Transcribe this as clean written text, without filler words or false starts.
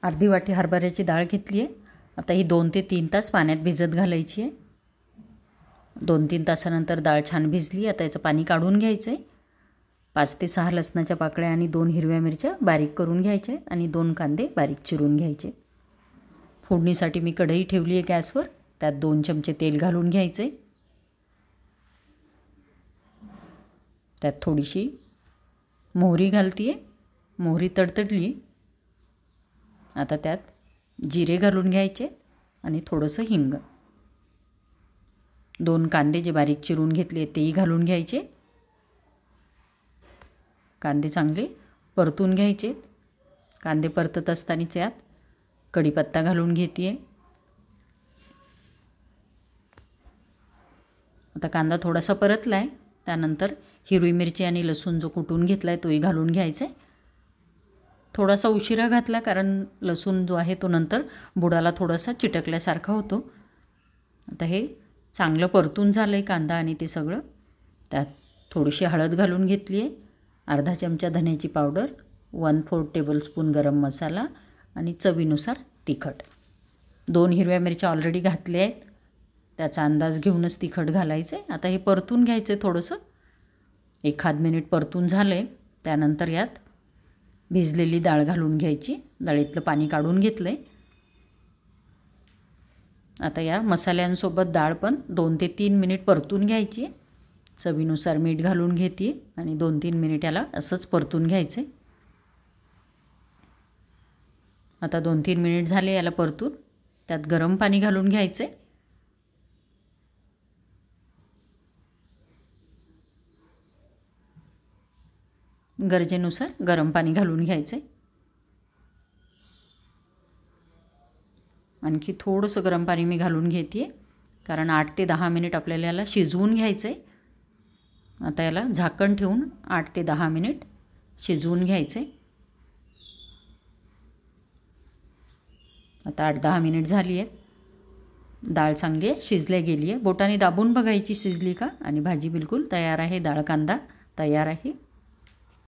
अर्धी वाटी हरभऱ्याची डाळ घेतली आहे. आता ही 2 ते 3 तास पाण्यात भिजत घालायची आहे. 2-3 तासानंतर डाळ छान भिजली. आता याचं पाणी काढून घ्यायचं आहे. 5 ते 6 लसणाच्या पाकळ्या आणि 2 हिरव्या मिरच्या बारीक करून घ्यायच्या आहेत आणि 2 कांदे बारीक चिरून घ्यायचे. फोडणीसाठी मी कढई ठेवली आहे गॅसवर. त्यात 2 चमचे तेल घालून घ्यायचं आहे. त्यात थोडीशी मोहरी घालते आहे. मोहरी तडतडली. आता त्यात जिरे घालून घ्यायचे आणि थोडंसं हिंग. 2 कांदे जे बारीक चिरून घेतले तेही घालून घ्यायचे. कांदे चांगले परतून घ्यायचे. कांदे परतत असतानाच यात कढीपत्ता घालून घेते. आता कांदा थोडासा परतला आहे. त्यानंतर हिरवी मिरची आणि लसूण जो कुटून घेतला आहे तोही घालून घ्यायचा आहे. थोडासा उशिरा घातला कारण लसूण जो आहे तो नंतर बुडाला थोडासा चिटकल्यासारखा होतो. आता हे चांगलं परतून झालं आहे कांदा आणि ते सगळं. त्यात थोडीशी हळद घालून घेतली आहे. अर्धा चमचा धन्याची पावडर, 1/4 टेबलस्पून गरम मसाला आणि चवीनुसार तिखट. 2 हिरव्या मिरच्या ऑलरेडी घातल्या आहेत. त्याचा अंदाज घेऊनच तिखट घालायचं आहे. आता हे परतून घ्यायचं आहे थोडंसं. 1 मिनिट परतून झालं आहे. त्यानंतर यात भिजलेली डाळ घालून घ्यायची. डाळीतलं पाणी काढून घेतलं आहे. आता या मसाल्यांसोबत डाळ पण 2 ते 3 मिनिट परतून घ्यायची. चवीनुसार मीठ घालून घेते आणि 2-3 मिनिट याला असंच परतून घ्यायचं आहे. आता 2-3 मिनिट झाले याला परतून. त्यात गरम पाणी घालून घ्यायचं आहे. गरजेनुसार गरम पाणी घालून घ्यायचं आहे. आणखी थोडंसं गरम पाणी मी घालून घेते कारण 8 ते 10 मिनिट आपल्याला याला शिजवून घ्यायचं आहे. आता याला झाकण ठेवून 8 ते 10 मिनिट शिजवून घ्यायचं आहे. आता 8-10 मिनिट झाली आहेत. डाळ चांगली शिजल्या गेली आहे. बोटाने दाबून बघायची शिजली का. आणि भाजी बिलकुल तयार आहे. डाळ कांदा तयार आहे.